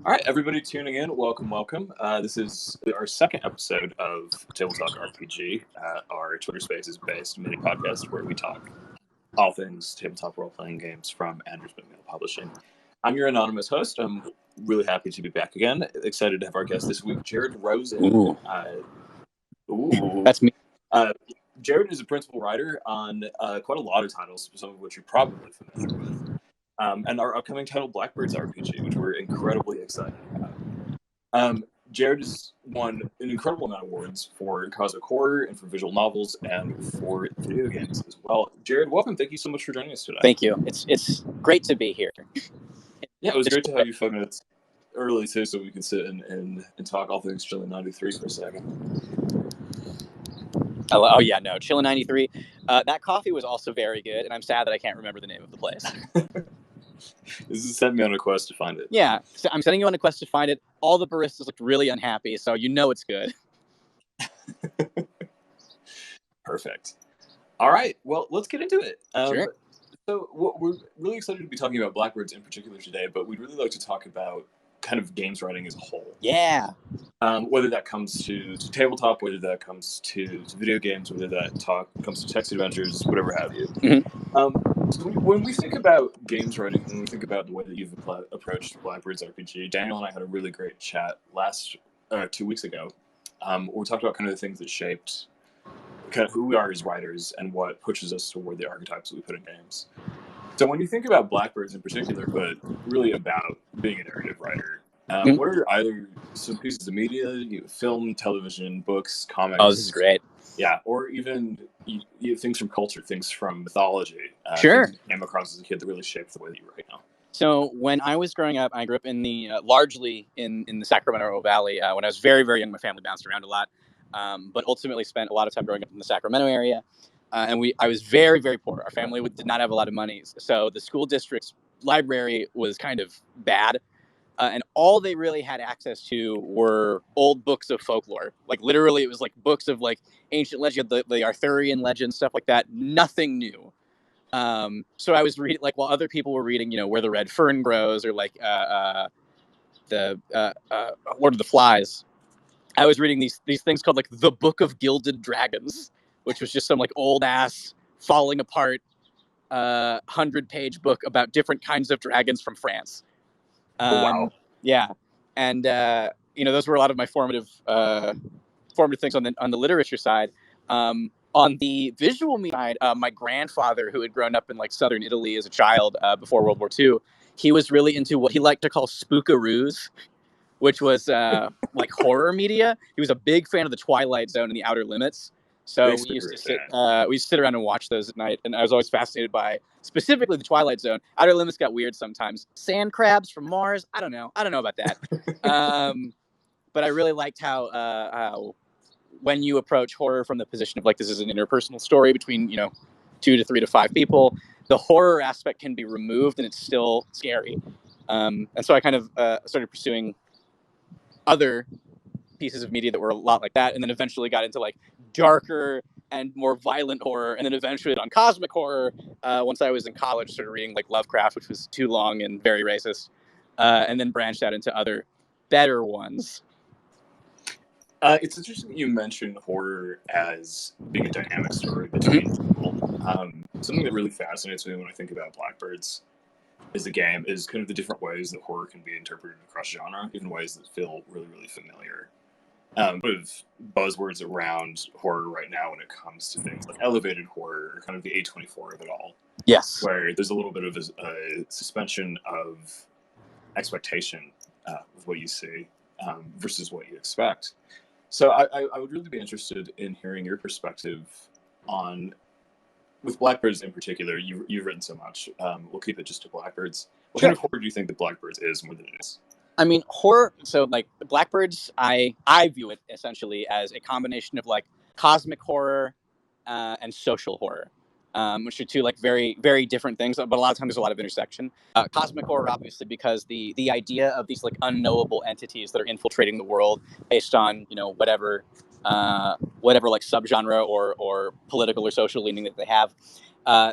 All right, everybody tuning in, welcome. This is our second episode of TableTalk RPG, our Twitter Spaces-based mini podcast where we talk all things tabletop role-playing games from Andrews McMill Publishing. I'm your anonymous host. I'm really happy to be back again. Excited to have our guest this week, Jared Rosen. That's me. Jared is a principal writer on quite a lot of titles, some of which you're probably familiar with. And our upcoming title, BLACKBIRDS RPG, which we're incredibly excited about. Jared has won an incredible amount of awards for cosmic horror and for visual novels and for video games as well. Jared, welcome. Thank you so much for joining us today. Thank you. It's great to be here. Yeah, it was great to have you 5 minutes early, too, so we can sit and talk all things Chillin' 93 for a second. Oh yeah, no, Chillin' 93. That coffee was also very good, and I'm sad that I can't remember the name of the place. This is setting me on a quest to find it. Yeah, so I'm setting you on a quest to find it. All the baristas looked really unhappy, so you know it's good. Perfect. All right, well, let's get into it. Sure. So we're really excited to be talking about BLACKBIRDS in particular today, but we'd really like to talk about kind of games writing as a whole. Yeah. Whether that comes to tabletop, whether that comes to video games, whether that comes to text adventures, whatever have you. Mm-hmm. So when we think about games writing, when we think about the way that you've approached BLACKBIRDS RPG, Daniel and I had a really great chat 2 weeks ago. Where we talked about kind of the things that shaped kind of who we are as writers and what pushes us toward the archetypes that we put in games. So when you think about BLACKBIRDS in particular, but really about being a narrative writer, what are either some pieces of media, film, television, books, comics? Oh, this is great. Yeah, or even things from culture, things from mythology. Sure. Things you came across as a kid that really shaped the way that you write now. So when I was growing up, I grew up in the largely in the Sacramento Valley. When I was very, very young, my family bounced around a lot, but ultimately spent a lot of time growing up in the Sacramento area. And I was very, very poor. Our family did not have a lot of money. So the school district's library was kind of bad. And all they really had access to were old books of folklore. Like literally, it was like books of like ancient legend, the Arthurian legends, stuff like that. Nothing new. So I was reading, like, while other people were reading, Where the Red Fern Grows, or like the Lord of the Flies. I was reading these things called like the Book of Gilded Dragons, which was just some like old ass falling apart 100-page book about different kinds of dragons from France. Wow. Yeah, and those were a lot of my formative things on the literature side. On the visual side, my grandfather, who had grown up in like southern Italy as a child before World War II, he was really into what he liked to call spookaroos, which was like horror media. He was a big fan of the Twilight Zone and the Outer Limits. So we used to sit around and watch those at night, and I was always fascinated by specifically the Twilight Zone. Outer Limits got weird sometimes. Sand crabs from Mars. I don't know about that. But I really liked how when you approach horror from the position of like this is an interpersonal story between 2 to 3 to 5 people, the horror aspect can be removed and it's still scary. And so I kind of started pursuing other pieces of media that were a lot like that, and then eventually got into like darker and more violent horror, and then eventually on cosmic horror once I was in college. Started reading like Lovecraft, which was too long and very racist, and then branched out into other better ones. It's interesting that you mentioned horror as being a dynamic story between people. Something that really fascinates me when I think about BLACKBIRDS as a game is kind of the different ways that horror can be interpreted across genre, even ways that feel really, really familiar. Of buzzwords around horror right now when it comes to things like elevated horror, or kind of the A24 of it all. Yes. Where there's a little bit of a suspension of expectation with what you see versus what you expect. So I would really be interested in hearing your perspective on, with BLACKBIRDS in particular, you've written so much. We'll keep it just to BLACKBIRDS. What kind of horror do you think that BLACKBIRDS is more than it is? I mean, horror, so like BLACKBIRDS, I view it essentially as a combination of like cosmic horror and social horror, which are two like very, very different things, but a lot of times there's a lot of intersection. Cosmic horror, obviously, because the idea of these like unknowable entities that are infiltrating the world based on, whatever like subgenre or political or social leaning that they have.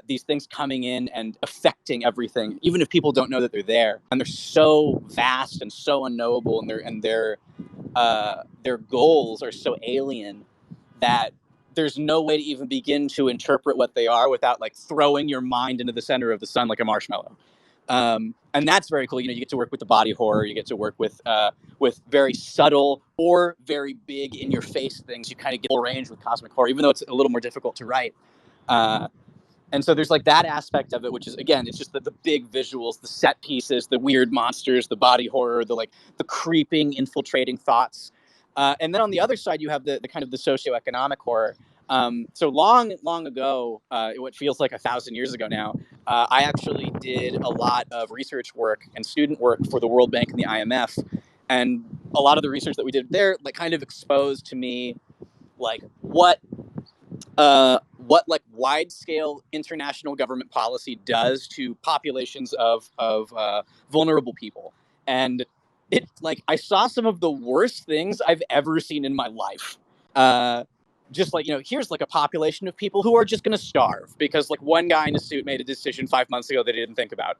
these things coming in and affecting everything, even if people don't know that they're there. And they're so vast and so unknowable, and their goals are so alien that there's no way to even begin to interpret what they are without like throwing your mind into the center of the sun like a marshmallow. And that's very cool. You know, you get to work with the body horror. You get to work with very subtle or very big in your face things. You kind of get full range with cosmic horror, even though it's a little more difficult to write. And so there's like that aspect of it, which is, again, it's just the big visuals, the set pieces, the weird monsters, the body horror, the creeping, infiltrating thoughts. And then on the other side, you have the kind of the socioeconomic horror. So long ago, what feels like 1,000 years ago now, I actually did a lot of research work and student work for the World Bank and the IMF. And a lot of the research that we did there, like, kind of exposed to me, like, what like wide scale international government policy does to populations of vulnerable people. And it, like, I saw some of the worst things I've ever seen in my life. Just like, you know, here's like a population of people who are just going to starve because like one guy in a suit made a decision 5 months ago that he didn't think about.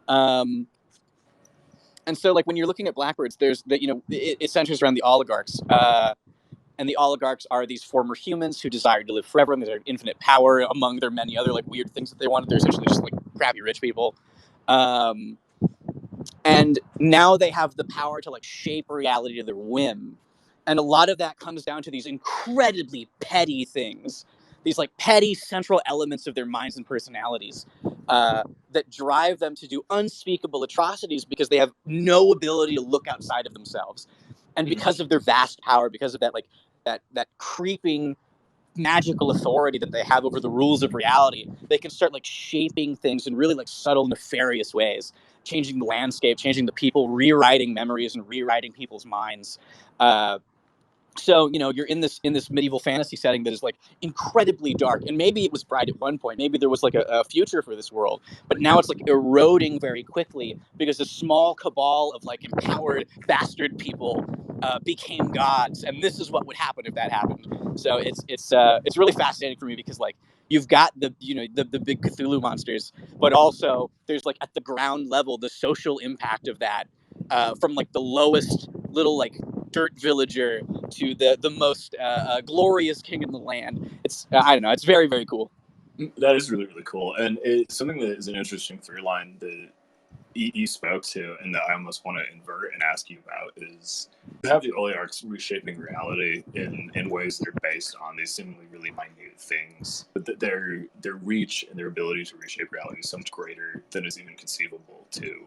And so like when you're looking at Blackbirds, there's that, you know, it centers around the oligarchs. And the oligarchs are these former humans who desire to live forever, and there's infinite power among their many other like weird things that they wanted. They're essentially just like crappy rich people. And now they have the power to like shape reality to their whim. And a lot of that comes down to these incredibly petty things, these like petty central elements of their minds and personalities that drive them to do unspeakable atrocities because they have no ability to look outside of themselves. And because of their vast power, because of that like that creeping magical authority that they have over the rules of reality, they can start like shaping things in really like subtle, nefarious ways, changing the landscape, changing the people, rewriting memories and rewriting people's minds. So, you know, you're in this medieval fantasy setting that is like incredibly dark, and maybe it was bright at one point, maybe there was like a future for this world, but now it's like eroding very quickly because a small cabal of like empowered bastard people became gods, and this is what would happen if that happened. So it's really fascinating for me because like you've got the, you know, the big Cthulhu monsters, but also there's like at the ground level the social impact of that, from like the lowest little like dirt villager to the most glorious king in the land. It's I don't know. It's very, very cool. That is really, really cool, and it's something that is an interesting through line that you spoke to, and that I almost want to invert and ask you about is you have the oligarchs reshaping reality in ways that are based on these seemingly really minute things, but that their reach and their ability to reshape reality is so much greater than is even conceivable to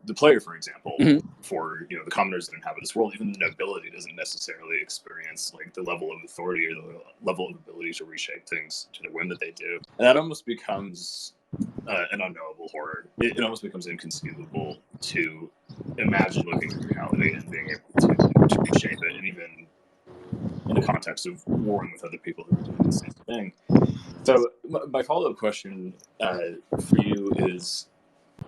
the player, for example. Mm-hmm. For, you know, the commoners that inhabit this world, even the nobility doesn't necessarily experience like the level of authority or the level of ability to reshape things to the whim that they do, and that almost becomes an unknowable horror. It almost becomes inconceivable to imagine looking at reality and being able to reshape it, and even in the context of warring with other people who are doing the same thing. So my follow-up question for you is,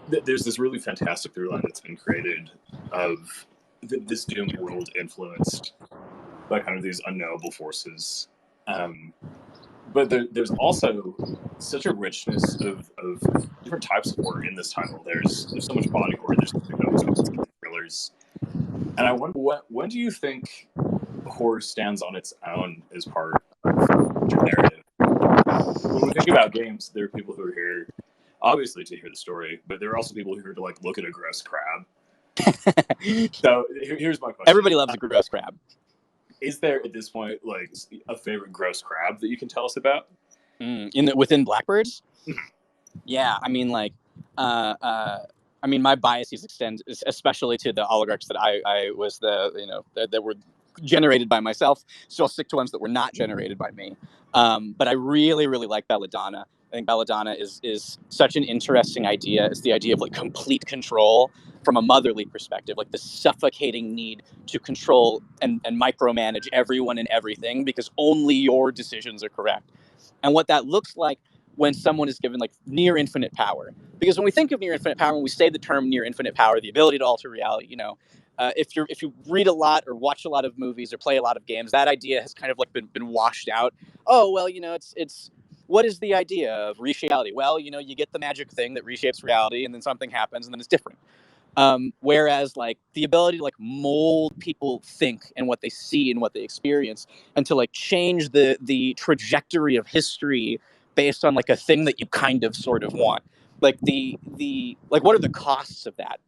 there's this really fantastic through line that's been created of this doomed world influenced by kind of these unknowable forces. But there's also such a richness of different types of horror in this title. There's so much body horror, there's thrillers. And I wonder, when do you think horror stands on its own as part of your narrative? When we think about games, there are people who are here obviously to hear the story, but there are also people who are here to like look at a gross crab. So here's my question. Everybody loves a gross crab. Is there at this point like a favorite gross crab that you can tell us about? Within Blackbirds? Yeah, I mean, like, I mean, my biases extend especially to the oligarchs that I was that were generated by myself. So I'll stick to ones that were not generated by me. But I really, really like Belladonna. I think Belladonna is such an interesting idea. It's the idea of like complete control from a motherly perspective, like the suffocating need to control and micromanage everyone and everything because only your decisions are correct. And what that looks like when someone is given like near infinite power. Because when we think of near infinite power, when we say the term near infinite power, the ability to alter reality, you know, if you read a lot or watch a lot of movies or play a lot of games, that idea has kind of like been washed out. Oh, well, you know, it's what is the idea of reshape reality? Well, you get the magic thing that reshapes reality, and then something happens, and then it's different. Whereas like the ability to like mold people think and what they see and what they experience, and to like change the trajectory of history based on like a thing that you kind of sort of want. Like the like, what are the costs of that?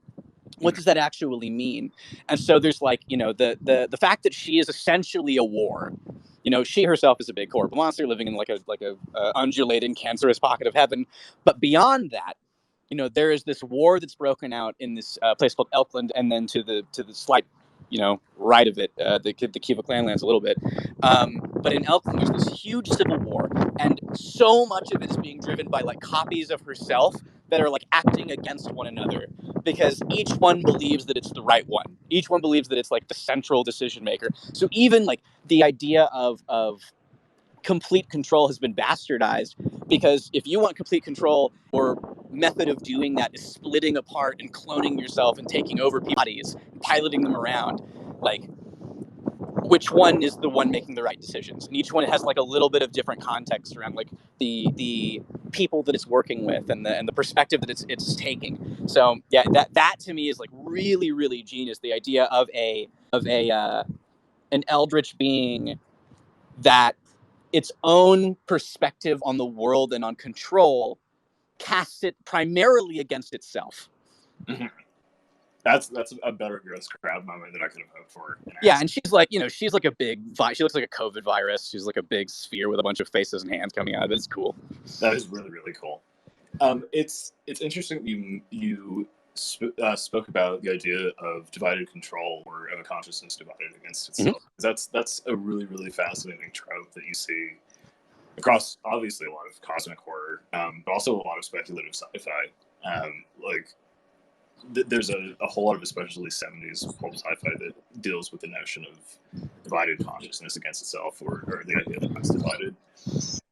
What does that actually mean? And so there's like, the fact that she is essentially a war. She herself is a big horrible monster living in like a undulating cancerous pocket of heaven. But beyond that, there is this war that's broken out in this place called Elkland, and then to the slight, right of it, the Kiva clanlands a little bit. But in Elkland, there's this huge civil war, and so much of it is being driven by like copies of herself that are like acting against one another, because each one believes that it's the right one. Each one believes that it's like the central decision maker. So even like the idea of complete control has been bastardized, because if you want complete control, or method of doing that is splitting apart and cloning yourself and taking over people's bodies, piloting them around, like, which one is the one making the right decisions? And each one has like a little bit of different context around like the people that it's working with, and the perspective that it's taking. So yeah, that to me is like really, really genius. The idea of an eldritch being that its own perspective on the world and on control casts it primarily against itself. Mm-hmm. That's a better gross crowd moment than I could have hoped for. Yeah, and she's like, she's like a big, she looks like a COVID virus. She's like a big sphere with a bunch of faces and hands coming out of it. It's cool. That is really, really cool. It's interesting that you spoke about the idea of divided control, or of a consciousness divided against itself. Mm-hmm. That's a really, really fascinating trope that you see across obviously a lot of cosmic horror, but also a lot of speculative sci-fi. There's a whole lot of especially 70s pulp sci-fi that deals with the notion of divided consciousness against itself, or the idea that it's divided.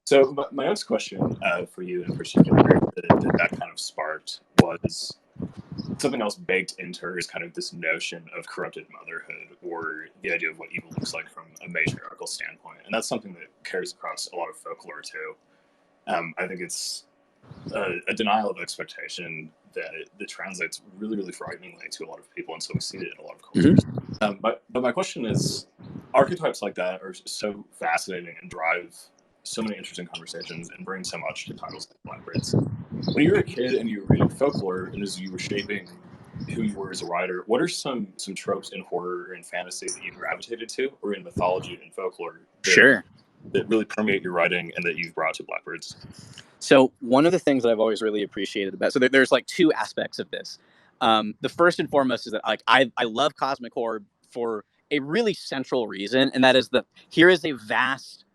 So my next question for you in particular that kind of sparked was something else baked into her, is kind of this notion of corrupted motherhood, or the idea of what evil looks like from a matriarchal standpoint. And that's something that carries across a lot of folklore too. I think it's a denial of expectation that translates really, really frighteningly to a lot of people, and so we see it in a lot of cultures. Mm-hmm. But my question is, archetypes like that are so fascinating and drive so many interesting conversations and bring so much to titles like Blackbirds. When you were a kid and you were reading folklore, and as you were shaping who you were as a writer, what are some tropes in horror or in fantasy that you gravitated to, or in mythology and folklore that really permeate your writing and that you've brought to Blackbirds? So one of the things that I've always really appreciated about, so there's like two aspects of this. The first and foremost is that like I love cosmic horror for a really central reason, and that is that here is a vast,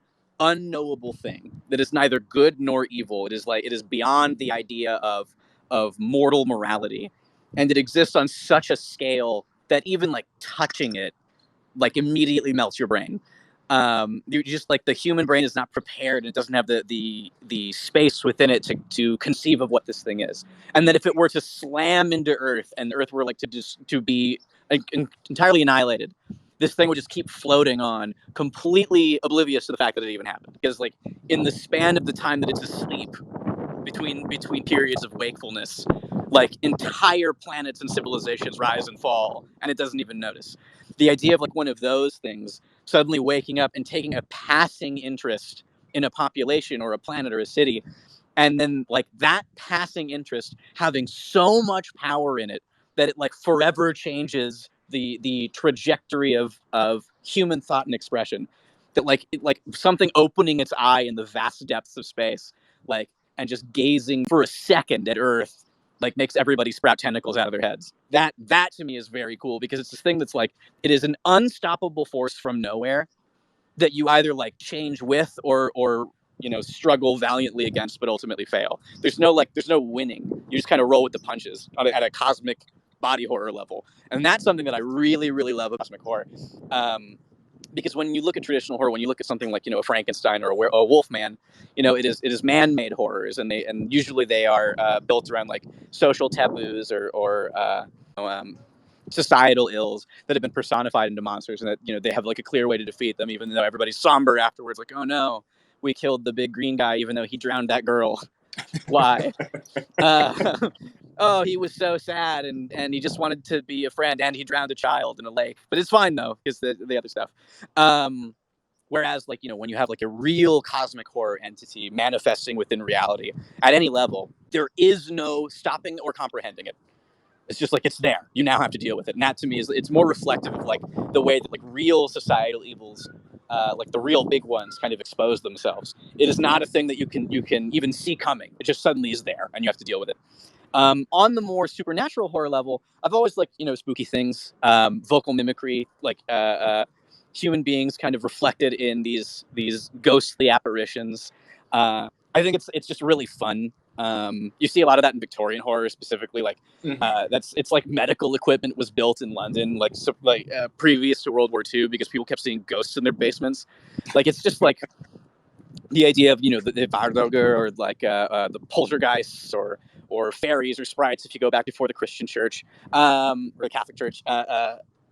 unknowable thing that is neither good nor evil. It is beyond the idea of mortal morality, and it exists on such a scale that even like touching it like immediately melts your brain. You just like, the human brain is not prepared. It doesn't have the space within it to conceive of what this thing is. And that if it were to slam into Earth, and Earth were like to be entirely annihilated, this thing would just keep floating on, completely oblivious to the fact that it even happened. Because like in the span of the time that it's asleep, between periods of wakefulness, like entire planets and civilizations rise and fall, and it doesn't even notice. The idea of like one of those things suddenly waking up and taking a passing interest in a population or a planet or a city, and then like that passing interest having so much power in it that it like forever changes the trajectory of human thought and expression. That like something opening its eye in the vast depths of space, like, and just gazing for a second at Earth, like makes everybody sprout tentacles out of their heads. That to me is very cool, because it's this thing that's like, it is an unstoppable force from nowhere that you either like change with or struggle valiantly against, but ultimately fail. There's no winning. You just kind of roll with the punches at a cosmic body horror level, and that's something that I really, really love about cosmic horror. Because when you look at traditional horror, when you look at something like a Frankenstein or a Wolfman, it is man-made horrors, and usually they are built around like social taboos or societal ills that have been personified into monsters, and that they have like a clear way to defeat them, even though everybody's somber afterwards, like, oh no, we killed the big green guy, even though he drowned that girl. Why? Oh, he was so sad, and he just wanted to be a friend, and he drowned a child in a lake. But it's fine though, because the other stuff. Whereas, like, when you have like a real cosmic horror entity manifesting within reality at any level, there is no stopping or comprehending it. It's just like, it's there. You now have to deal with it. And that to me it's more reflective of like the way that like real societal evils, like the real big ones, kind of expose themselves. It is not a thing that you can even see coming. It just suddenly is there, and you have to deal with it. On the more supernatural horror level, I've always liked, spooky things, vocal mimicry, like human beings kind of reflected in these ghostly apparitions. I think it's just really fun. You see a lot of that in Victorian horror, specifically. Like it's like medical equipment was built in London, previous to World War II, because people kept seeing ghosts in their basements. Like, it's just like the idea of the Vardoger, or like the poltergeists, or fairies or sprites, if you go back before the Christian Church, or the Catholic Church.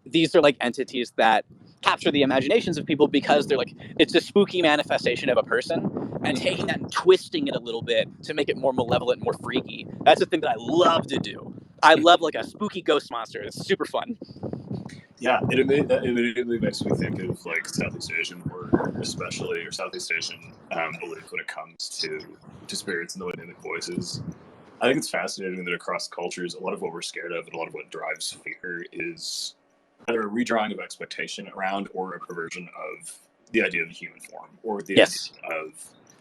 These are like entities that capture the imaginations of people, because they're like, it's a spooky manifestation of a person, and taking that and twisting it a little bit to make it more malevolent, more freaky. That's a thing that I love to do. I love like a spooky ghost monster. It's super fun. Yeah, it immediately makes me think of like Southeast Asian horror, especially, or Southeast Asian belief when it comes to spirits and the way they make voices. I think it's fascinating that across cultures, a lot of what we're scared of and a lot of what drives fear is either a redrawing of expectation around, or a perversion of the idea of the human form, or the idea of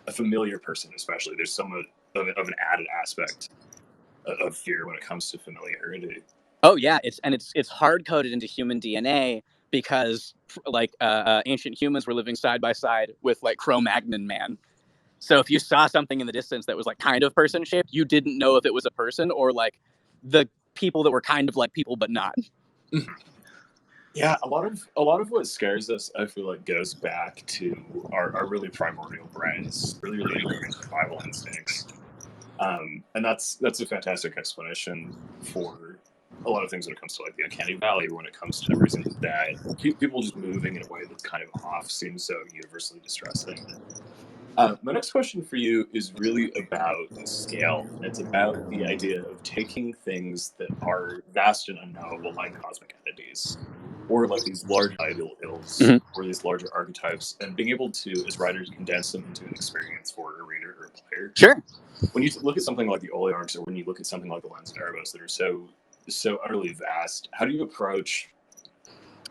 a familiar person. Especially, there's somewhat of an added aspect of fear when it comes to familiarity. Oh yeah, it's hard coded into human DNA, because like ancient humans were living side by side with like Cro-Magnon man. So if you saw something in the distance that was like kind of person shaped, you didn't know if it was a person or like the people that were kind of like people but not. Yeah, a lot of what scares us, I feel like, goes back to our really primordial brains, really ingrained survival instincts, and that's a fantastic explanation for a lot of things when it comes to like the uncanny valley, or when it comes to reasons that people just moving in a way that's kind of off seems so universally distressing. My next question for you is really about scale. It's about the idea of taking things that are vast and unknowable, like cosmic entities, or like these large ideal ills, or these larger archetypes, and being able to, as writers, condense them into an experience for a reader or a player. Sure. When you look at something like the Oligarchs, or when you look at something like the Lands of Erebos, that are so utterly vast, how do you approach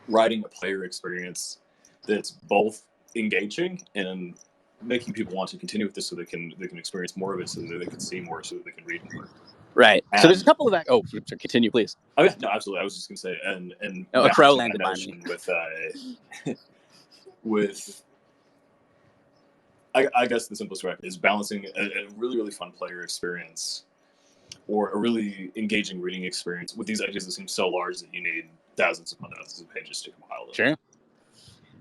writing a player experience that's both engaging and making people want to continue with this, so they can experience more of it, so that they can see more, so that they can read more? Right. And so there's a couple of that. Oh, continue, please. Oh yeah, no, absolutely. I was just gonna say, and a crow landed by me. With I guess the simplest way is balancing a really, really fun player experience, or a really engaging reading experience, with these ideas that seem so large that you need thousands upon thousands of pages to compile them. Sure.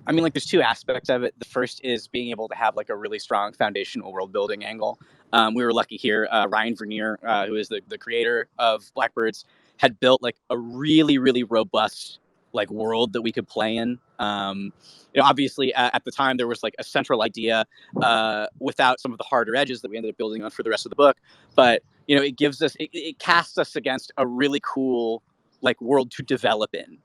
I mean, like, there's two aspects of it. The first is being able to have like a really strong foundational world building angle. We were lucky here. Ryan Vernier, who is the creator of Blackbirds, had built like a really, really robust like world that we could play in. Obviously at the time there was like a central idea without some of the harder edges that we ended up building on for the rest of the book. But it gives us, it casts us against a really cool like world to develop in.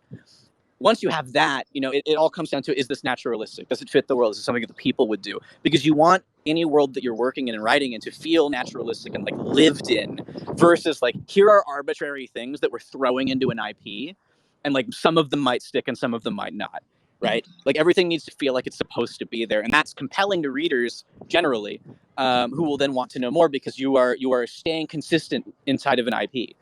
Once you have that, it all comes down to, is this naturalistic? Does it fit the world? Is it something that the people would do? Because you want any world that you're working in and writing in to feel naturalistic and like lived in, versus like, here are arbitrary things that we're throwing into an IP, and like some of them might stick and some of them might not, right? Like, everything needs to feel like it's supposed to be there, and that's compelling to readers generally, who will then want to know more, because you are staying consistent inside of an IP.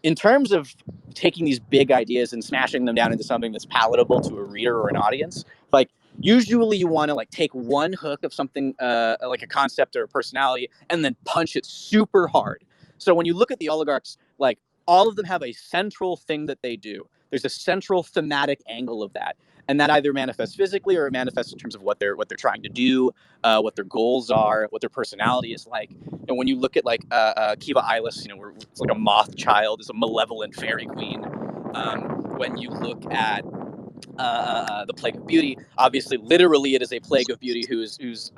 In terms of taking these big ideas and smashing them down into something that's palatable to a reader or an audience, like, usually you want to like take one hook of something, like a concept or a personality, and then punch it super hard. So when you look at the Oligarchs, like, all of them have a central thing that they do. There's a central thematic angle of that, and that either manifests physically, or it manifests in terms of what they're trying to do, what their goals are, what their personality is like. And when you look at like Kiva Ilis, it's like a moth child, is a malevolent fairy queen. When you look at the Plague of Beauty. Obviously, literally, it is a Plague of Beauty whose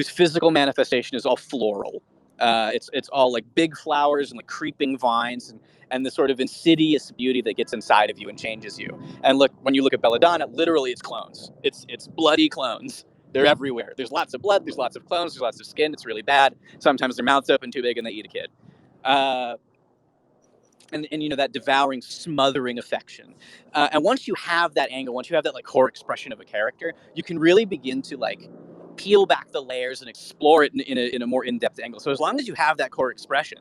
physical manifestation is all floral. It's all like big flowers and like creeping vines and the sort of insidious beauty that gets inside of you and changes you. And look, when you look at Belladonna, literally it's clones. It's bloody clones. They're everywhere. There's lots of blood. There's lots of clones. There's lots of skin. It's really bad. Sometimes their mouth's open too big and they eat a kid. And you know, that devouring, smothering affection. And once you have that angle, once you have that like core expression of a character, you can really begin to like peel back the layers and explore it in a more in-depth angle. So as long as you have that core expression,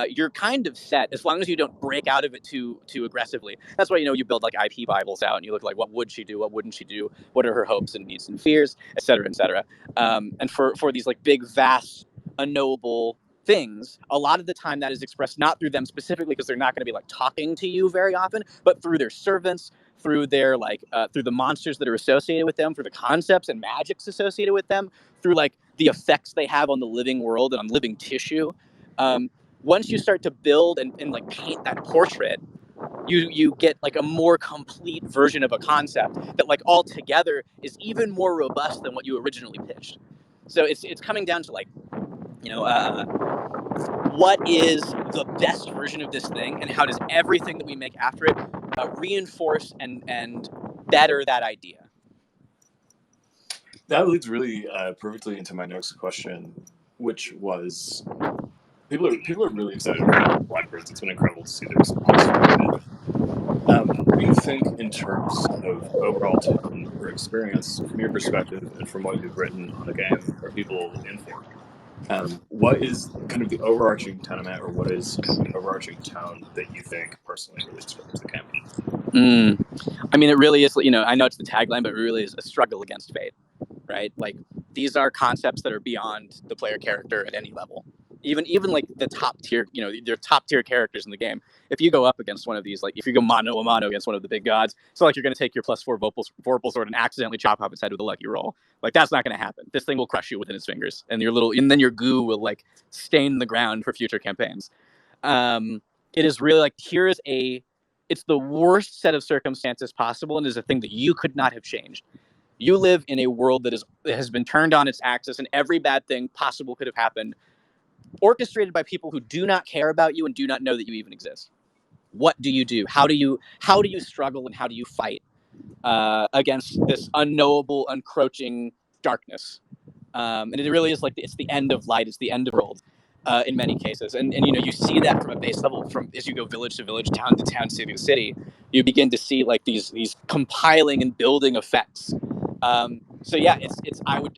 you're kind of set, as long as you don't break out of it too aggressively. That's why, you know, you build like IP Bibles out and you look like, what would she do? What wouldn't she do? What are her hopes and needs and fears, et cetera, et cetera. And for these like big, vast, unknowable things, a lot of the time that is expressed not through them specifically, because they're not going to be like talking to you very often, but through their servants, through their like through the monsters that are associated with them, through the concepts and magics associated with them, through like the effects they have on the living world and on living tissue. Once you start to build and like paint that portrait, you get like a more complete version of a concept that like altogether is even more robust than what you originally pitched. So it's coming down to like, you know, what is the best version of this thing, and how does everything that we make after it reinforce and better that idea. That leads really perfectly into my next question, which was people are really excited about Blackbirds. It's been incredible to see the response from it. What do you think in terms of overall tone or experience, from your perspective and from what you've written on the game, are people in for? What is kind of the overarching tenement, or what is kind of the overarching tone that you think personally really describes the campaign? I mean, it really is, you know, I know it's the tagline, but it really is a struggle against fate, right? Like, these are concepts that are beyond the player character at any level. Even like the top tier, you know, they're top tier characters in the game. If you go up against one of these, like if you go mano a mano against one of the big gods, it's not like you're going to take your +4 Vorpal sword and accidentally chop off its head with a lucky roll. Like, that's not going to happen. This thing will crush you within its fingers, and and then your goo will like stain the ground for future campaigns. It is really like, it's the worst set of circumstances possible, and is a thing that you could not have changed. You live in a world that has been turned on its axis, and every bad thing possible could have happened, orchestrated by people who do not care about you and do not know that you even exist. What do you do? How do you struggle, and how do you fight against this unknowable, encroaching darkness? And it really is like, it's the end of light. It's the end of the world in many cases. And you know, you see that from a base level, from as you go village to village, town to town, city to city, you begin to see like these compiling and building effects. So yeah, it's I would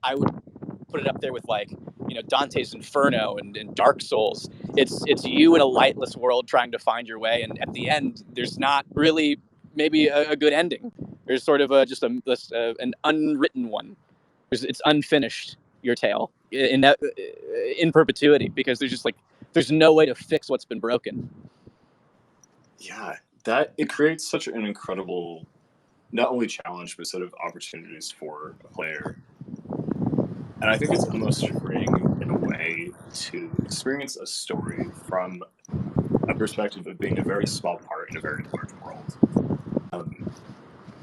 put it up there with like, you know, Dante's Inferno and Dark Souls. It's you in a lightless world trying to find your way, and at the end, there's not really maybe a good ending. There's sort of an unwritten one. It's unfinished, your tale in perpetuity, because there's no way to fix what's been broken. Yeah, that it creates such an incredible, not only challenge, but sort of opportunities for a player. And I think it's almost freeing in a way to experience a story from a perspective of being a very small part in a very large world.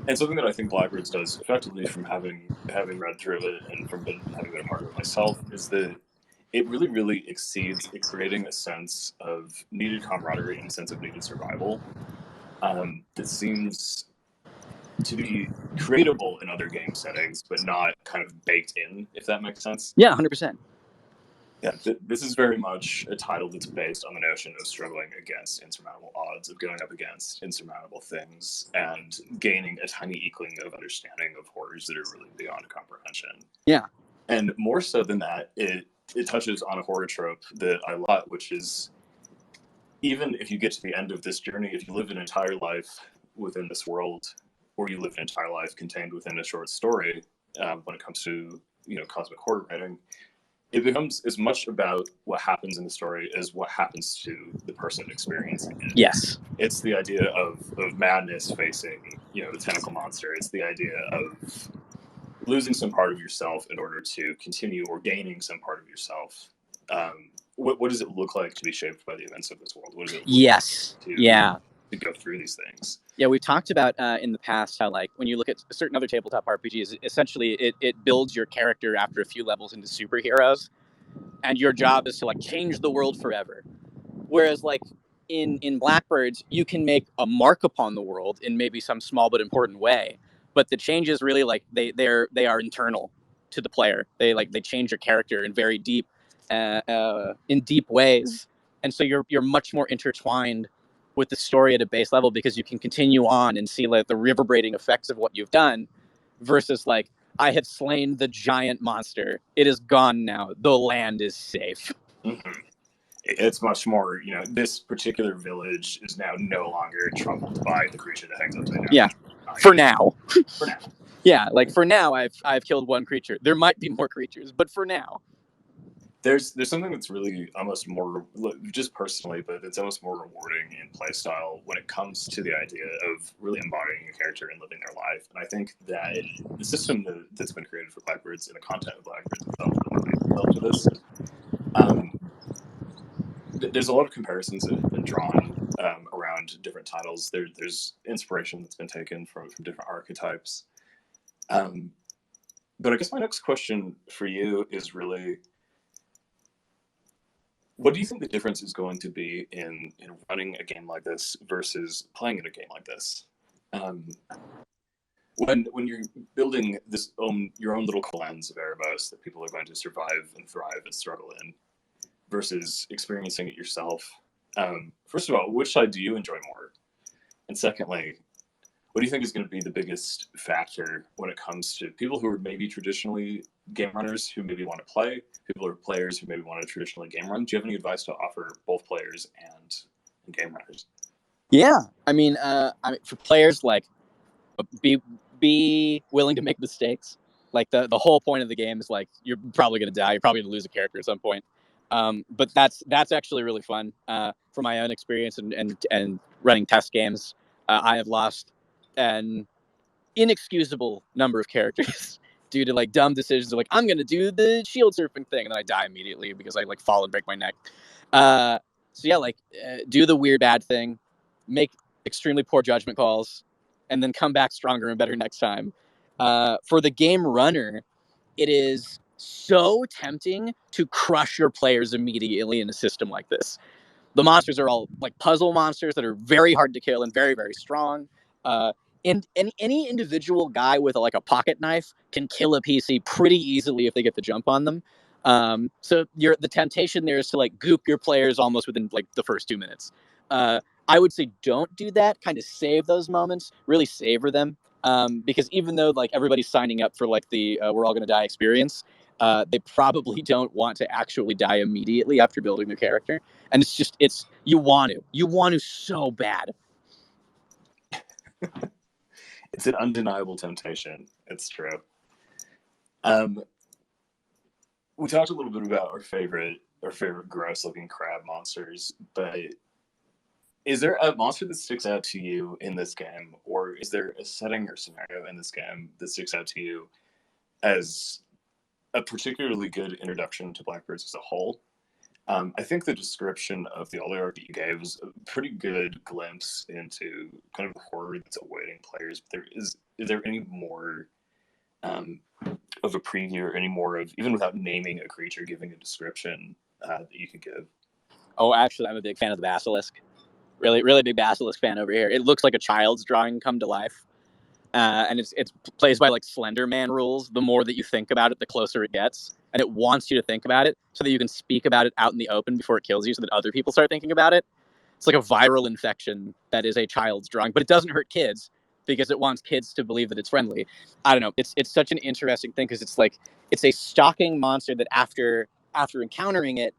And something that I think Blackbirds does effectively, from having read through it and from having been a part of it myself, is that it really, really exceeds at creating a sense of needed camaraderie and a sense of needed survival that seems to be creatable in other game settings, but not kind of baked in, if that makes sense. Yeah, 100%. Yeah, this is very much a title that's based on the notion of struggling against insurmountable odds, of going up against insurmountable things, and gaining a tiny inkling of understanding of horrors that are really beyond comprehension. Yeah. And more so than that, it touches on a horror trope that I love, which is, even if you get to the end of this journey, if you live an entire life within this world, or you live an entire life contained within a short story, when it comes to, you know, cosmic horror writing, it becomes as much about what happens in the story as what happens to the person experiencing it. Yes. It's the idea of madness facing, you know, the tentacle monster. It's the idea of losing some part of yourself in order to continue, or gaining some part of yourself. What does it look like to be shaped by the events of this world? What does it look yes. like to Yeah. to go through these things. Yeah, we've talked about in the past how, like, when you look at certain other tabletop RPGs, essentially it builds your character after a few levels into superheroes, and your job is to like change the world forever. Whereas like in Blackbirds, you can make a mark upon the world in maybe some small but important way, but the changes really like they are internal to the player. They change your character in very deep in deep ways, and so you're much more intertwined with the story at a base level because you can continue on and see like the reverberating effects of what you've done, versus like, I have slain the giant monster. It is gone now. The land is safe. Mm-hmm. It's much more, this particular village is now no longer troubled by the creature that hangs upside down. Yeah, for now. For now. Yeah, like for now, I've killed one creature. There might be more creatures, but for now. There's something that's really almost more, just personally, but it's almost more rewarding in playstyle when it comes to the idea of really embodying a character and living their life. And I think that the system that's been created for Blackbirds and the content of Blackbirds itself really lends itself to this. There's a lot of comparisons that have been drawn around different titles. There's inspiration that's been taken from different archetypes. But I guess my next question for you is really, what do you think the difference is going to be in running a game like this versus playing in a game like this? When you're building your own little clans of Erebos that people are going to survive and thrive and struggle in, versus experiencing it yourself. First of all, which side do you enjoy more? And secondly, what do you think is going to be the biggest factor when it comes to people who are maybe traditionally game runners who maybe want to play, people who are players who maybe want to traditionally game run? Do you have any advice to offer both players and game runners? Yeah, I mean, for players, like, be willing to make mistakes. Like the whole point of the game is like you're probably going to die. You're probably going to lose a character at some point. But that's actually really fun. From my own experience and running test games, I have lost an inexcusable number of characters due to like dumb decisions of like, I'm going to do the shield surfing thing, and then I die immediately because I like fall and break my neck. So yeah, like do the weird bad thing, make extremely poor judgment calls, and then come back stronger and better next time. For the game runner, it is so tempting to crush your players immediately in a system like this. The monsters are all like puzzle monsters that are very hard to kill and very, very strong. And any individual guy with like a pocket knife can kill a PC pretty easily if they get the jump on them. So the temptation there is to like goop your players almost within like the first 2 minutes. I would say don't do that. Kind of save those moments, really savor them. Because even though like everybody's signing up for like the we're all going to die experience, they probably don't want to actually die immediately after building their character. And it's you want to so bad. It's an undeniable temptation. It's true. We talked a little bit about our favorite gross looking crab monsters, but is there a monster that sticks out to you in this game, or is there a setting or scenario in this game that sticks out to you as a particularly good introduction to Blackbirds as a whole? I think the description of the Oligarch that you gave was a pretty good glimpse into kind of the horror that's awaiting players. But is there any more of a preview, or any more of, even without naming a creature, giving a description that you could give? Oh, actually, I'm a big fan of the Basilisk. Really, really big Basilisk fan over here. It looks like a child's drawing come to life. And it's plays by like Slender Man rules. The more that you think about it, the closer it gets. And it wants you to think about it so that you can speak about it out in the open before it kills you, so that other people start thinking about it. It's like a viral infection that is a child's drawing, but it doesn't hurt kids because it wants kids to believe that it's friendly. I don't know. It's such an interesting thing because it's like it's a stalking monster that after encountering it,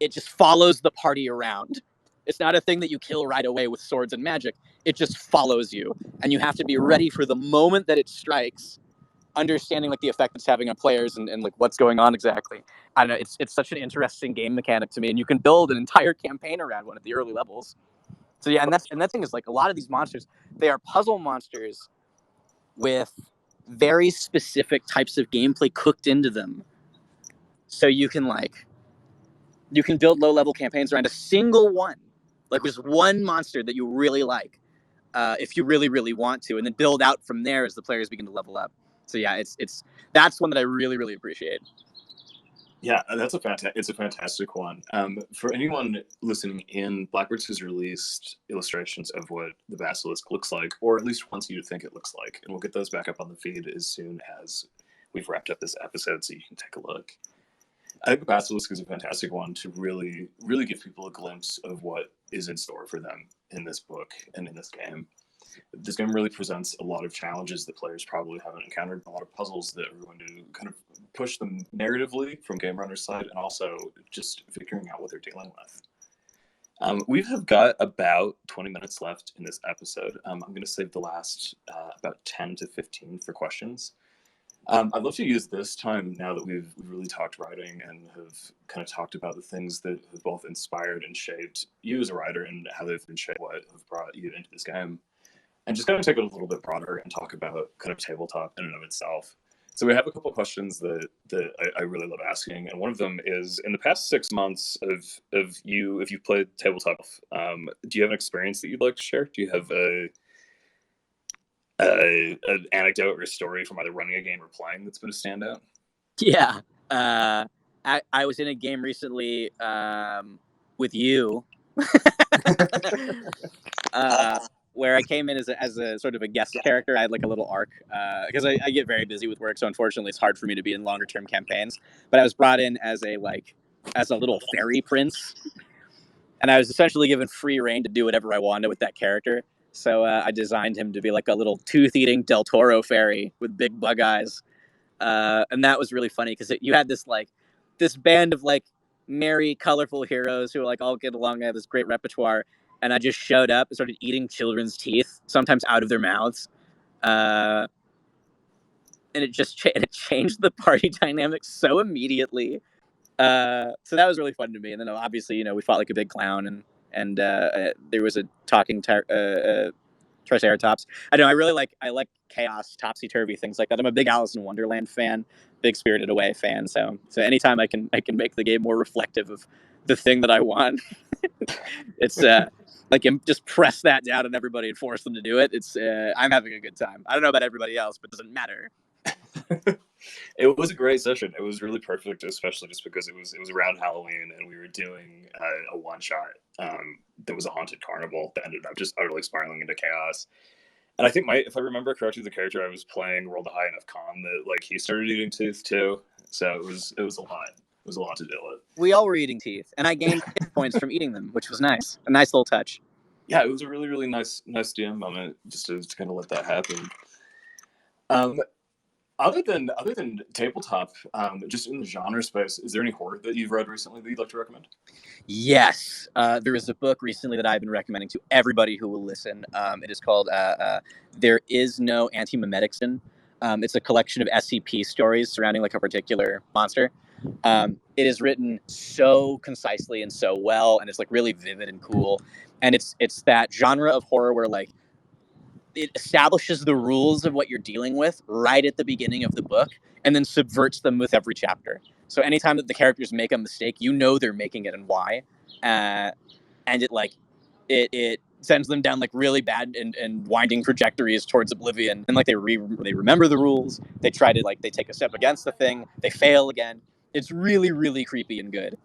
it just follows the party around. It's not a thing that you kill right away with swords and magic. It just follows you, and you have to be ready for the moment that it strikes, understanding like the effect it's having on players and like what's going on exactly. I don't know. It's such an interesting game mechanic to me, and you can build an entire campaign around one at the early levels. So yeah, and that thing is like a lot of these monsters, they are puzzle monsters with very specific types of gameplay cooked into them. So you can build low level campaigns around a single one Like, there's one monster that you really like, if you really, really want to, and then build out from there as the players begin to level up. So yeah, that's one that I really, really appreciate. Yeah, it's a fantastic one. For anyone listening in, Blackbirds has released illustrations of what the Basilisk looks like, or at least wants you to think it looks like, and we'll get those back up on the feed as soon as we've wrapped up this episode, so you can take a look. I think the Basilisk is a fantastic one to really, really give people a glimpse of what is in store for them in this book and in this game. This game really presents a lot of challenges that players probably haven't encountered, a lot of puzzles that are going to kind of push them narratively from Game Runner's side, and also just figuring out what they're dealing with. We have got about 20 minutes left in this episode. I'm going to save the last about 10 to 15 for questions. I'd love to use this time, now that we've really talked writing and have kind of talked about the things that have both inspired and shaped you as a writer and how they've been shaped what have brought you into this game, and just kind of take it a little bit broader and talk about kind of tabletop in and of itself. So we have a couple of questions that I really love asking, and one of them is, in the past 6 months of you, if you've played tabletop, do you have an experience that you'd like to share? Do you have an anecdote or a story from either running a game or playing that's been a standout? Yeah, I was in a game recently with you. Where I came in as a sort of a guest character. I had like a little arc because I get very busy with work, so unfortunately it's hard for me to be in longer term campaigns. But I was brought in as a little fairy prince, and I was essentially given free reign to do whatever I wanted with that character. So I designed him to be like a little tooth-eating Del Toro fairy with big bug eyes, and that was really funny because you had this band of like merry, colorful heroes who like all get along and have this great repertoire. And I just showed up and started eating children's teeth, sometimes out of their mouths. And it just it changed the party dynamics so immediately. So that was really fun to me. And then obviously, we fought like a big clown, and there was a talking Triceratops. I know I like chaos, topsy turvy things like that. I'm a big Alice in Wonderland fan, big Spirited Away fan. So anytime I can make the game more reflective of the thing that I want, it's like just press that down on everybody and force them to do it. It's I'm having a good time. I don't know about everybody else, but it doesn't matter. It was a great session. It was really perfect, especially just because it was around Halloween and we were doing a one shot that was a haunted carnival that ended up just utterly spiraling into chaos. And I think if I remember correctly, the character I was playing rolled a high enough con that like he started eating teeth too. So it was a lot. It was a lot to deal with. We all were eating teeth, and I gained hit points from eating them, which was nice. A nice little touch. Yeah, it was a really, really nice DM moment just to kind of let that happen. Other than tabletop, just in the genre space, is there any horror that you've read recently that you'd like to recommend? Yes, there is a book recently that I've been recommending to everybody who will listen. It is called "There Is No Anti-Memetic." It's a collection of SCP stories surrounding like a particular monster. It is written so concisely and so well, and it's like really vivid and cool. And it's that genre of horror where like it establishes the rules of what you're dealing with right at the beginning of the book, and then subverts them with every chapter. So anytime that the characters make a mistake, they're making it and why, and it sends them down like really bad and winding trajectories towards oblivion. And like they remember the rules, they try to they take a step against the thing, they fail again. It's really, really creepy and good.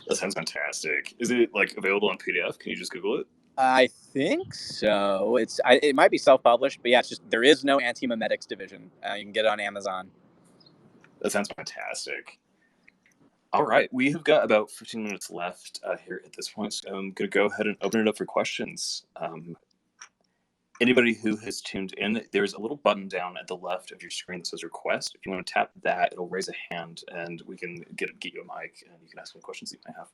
That sounds fantastic. Is it like available on PDF? Can you just Google it? I think so. It might be self-published, but yeah, it's just There Is No Anti-Memetics division. You can get it on Amazon. That sounds fantastic. All right, we have got about 15 minutes left here at this point, so I'm going to go ahead and open it up for questions. Anybody who has tuned in, there's a little button down at the left of your screen that says request. If you want to tap that, it'll raise a hand, and we can get you a mic, and you can ask any questions that you may have.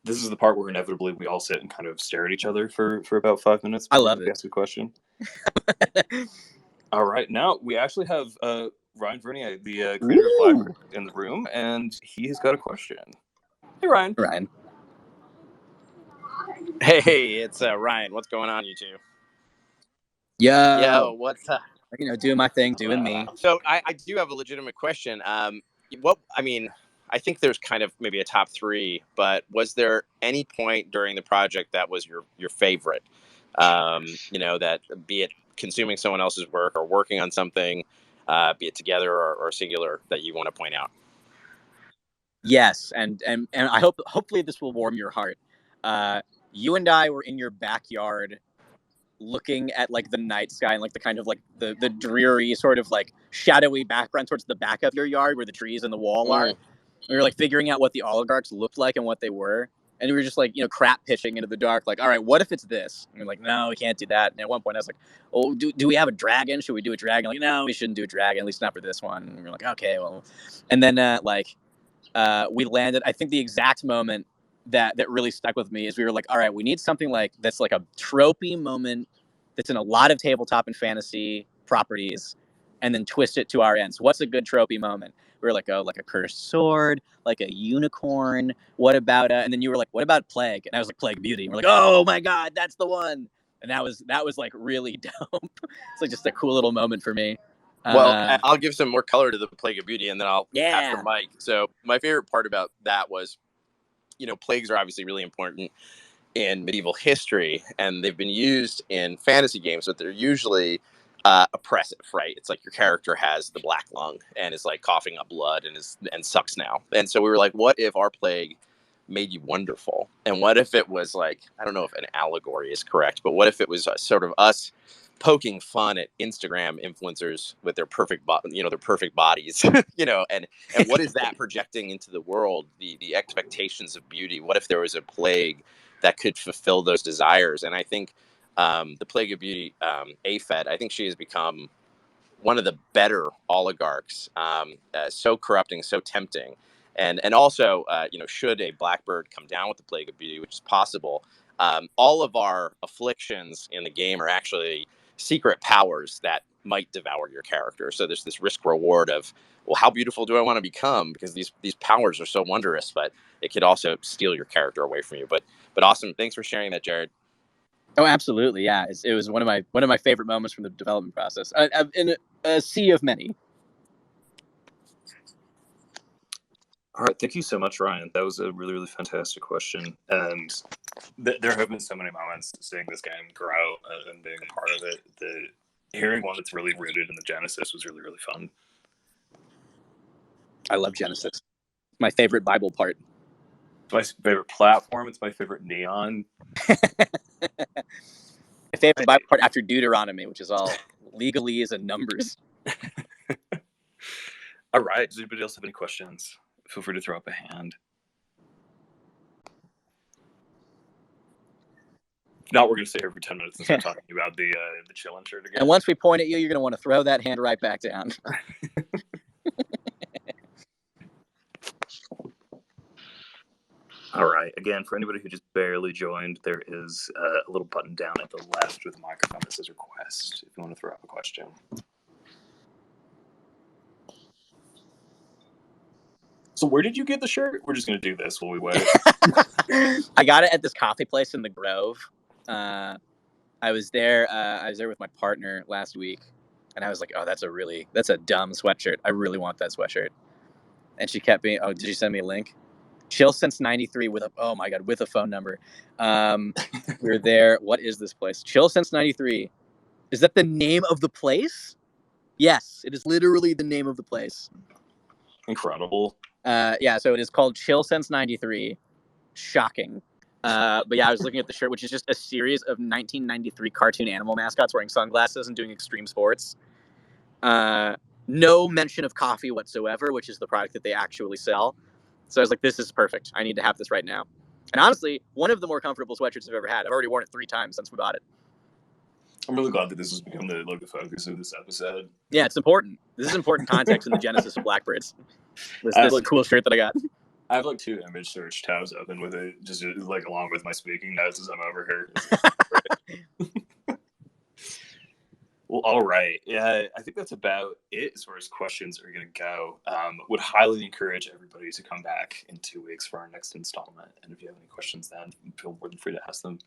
This is the part where inevitably we all sit and kind of stare at each other for about 5 minutes. I love it. Ask a question. All right, now we actually have Ryan Vernier, the creator of BLACKBIRDS, in the room, and he has got a question. Hey, Ryan. Ryan. Hey, it's Ryan. What's going on, you two? Yo, what's up? doing my thing, doing me. So I do have a legitimate question. I think there's kind of maybe a top three, but was there any point during the project that was your favorite? That be it consuming someone else's work or working on something, be it together or singular, that you want to point out? Yes, and I hopefully this will warm your heart. You and I were in your backyard looking at like the night sky and like the kind of like the dreary sort of like shadowy background towards the back of your yard where the trees and the wall are. We were like figuring out what the oligarchs looked like and what they were. And we were just like, crap pitching into the dark. Like, all right, what if it's this? And we're like, no, we can't do that. And at one point I was like, oh, do we have a dragon? Should we do a dragon? Like, no, we shouldn't do a dragon, at least not for this one. And we were like, okay, well. And then we landed, I think the exact moment that really stuck with me is we were like, all right, we need something like that's like a tropey moment that's in a lot of tabletop and fantasy properties, and then twist it to our ends. What's a good tropey moment? We were like, oh, like a cursed sword, like a unicorn. What about and then you were like, what about plague? And I was like, plague beauty. And we're like, oh my god, that's the one. And that was like really dope. It's like just a cool little moment for me. Well, I'll give some more color to the Plague of Beauty, and then I'll pass the Yeah. mic. So my favorite part about that was, plagues are obviously really important in medieval history, and they've been used in fantasy games, but they're usually oppressive, right? It's like your character has the black lung and is like coughing up blood and sucks now. And so we were like, what if our plague made you wonderful? And what if it was like, I don't know if an allegory is correct, but what if it was sort of us poking fun at Instagram influencers with their perfect bodies, and what is that projecting into the world, the expectations of beauty? What if there was a plague that could fulfill those desires? And I think the Plague of Beauty, Aphid, I think she has become one of the better oligarchs, so corrupting, so tempting. And also, should a blackbird come down with the Plague of Beauty, which is possible, all of our afflictions in the game are actually secret powers that might devour your character. So there's this risk reward of, well, how beautiful do I want to become? Because these powers are so wondrous, but it could also steal your character away from you. But awesome. Thanks for sharing that, Jared. Oh, absolutely. Yeah. It was one of my favorite moments from the development process in a sea of many. All right, thank you so much, Ryan. That was a really, really fantastic question. And there have been so many moments seeing this game grow and being a part of it. Hearing one that's really rooted in the Genesis was really, really fun. I love Genesis. My favorite Bible part. It's my favorite platform. It's my favorite neon. My favorite Bible part after Deuteronomy, which is all legalese and numbers. All right. Does anybody else have any questions? Feel free to throw up a hand. If not, we're going to stay here for 10 minutes and start talking about the chillin' shirt again. And once we point at you, you're going to want to throw that hand right back down. All right. Again, for anybody who just barely joined, there is a little button down at the left with a microphone that says request if you want to throw up a question. So where did you get the shirt? We're just going to do this while we wait. I got it at this coffee place in the Grove. I was there with my partner last week, and I was like, oh, that's a dumb sweatshirt. I really want that sweatshirt. And she kept being, oh, did you send me a link? Chill since 93 with a phone number. We were there. What is this place? Chill since 93. Is that the name of the place? Yes, it is literally the name of the place. Incredible. Yeah, so it is called Chill Since 93. Shocking. But yeah, I was looking at the shirt, which is just a series of 1993 cartoon animal mascots wearing sunglasses and doing extreme sports. No mention of coffee whatsoever, which is the product that they actually sell. So I was like, this is perfect. I need to have this right now. And honestly, one of the more comfortable sweatshirts I've ever had. I've already worn it 3 times since we bought it. I'm really glad that this has become the focus of this episode. Yeah, it's important. This is important context in the genesis of Blackbirds. This cool shirt that I got. I have 2 image search tabs open with it, just along with my speaking notes as I'm over here. Well, all right. Yeah, I think that's about it as far as questions are going to go. Would highly encourage everybody to come back in 2 weeks for our next installment. And if you have any questions then, feel more than free to ask them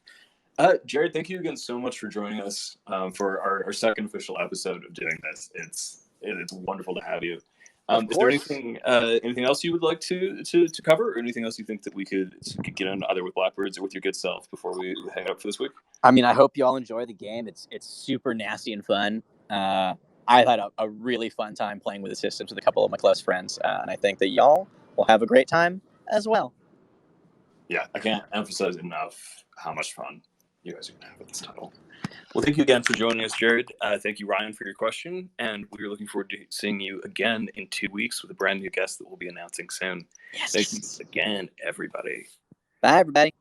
Jared, thank you again so much for joining us for our second official episode of doing this. It's wonderful to have you. Is there anything else you would like to cover, or anything else you think that we could get on either with Blackbirds or with your good self before we hang up for this week? I mean, I hope you all enjoy the game. It's super nasty and fun. I had a really fun time playing with the systems with a couple of my close friends, and I think that y'all will have a great time as well. Yeah, I can't emphasize enough how much fun you guys are going to have with this title. Well, thank you again for joining us, Jared. Thank you, Ryan, for your question. And we're looking forward to seeing you again in 2 weeks with a brand new guest that we'll be announcing soon. Yes. Thank you again, everybody. Bye, everybody.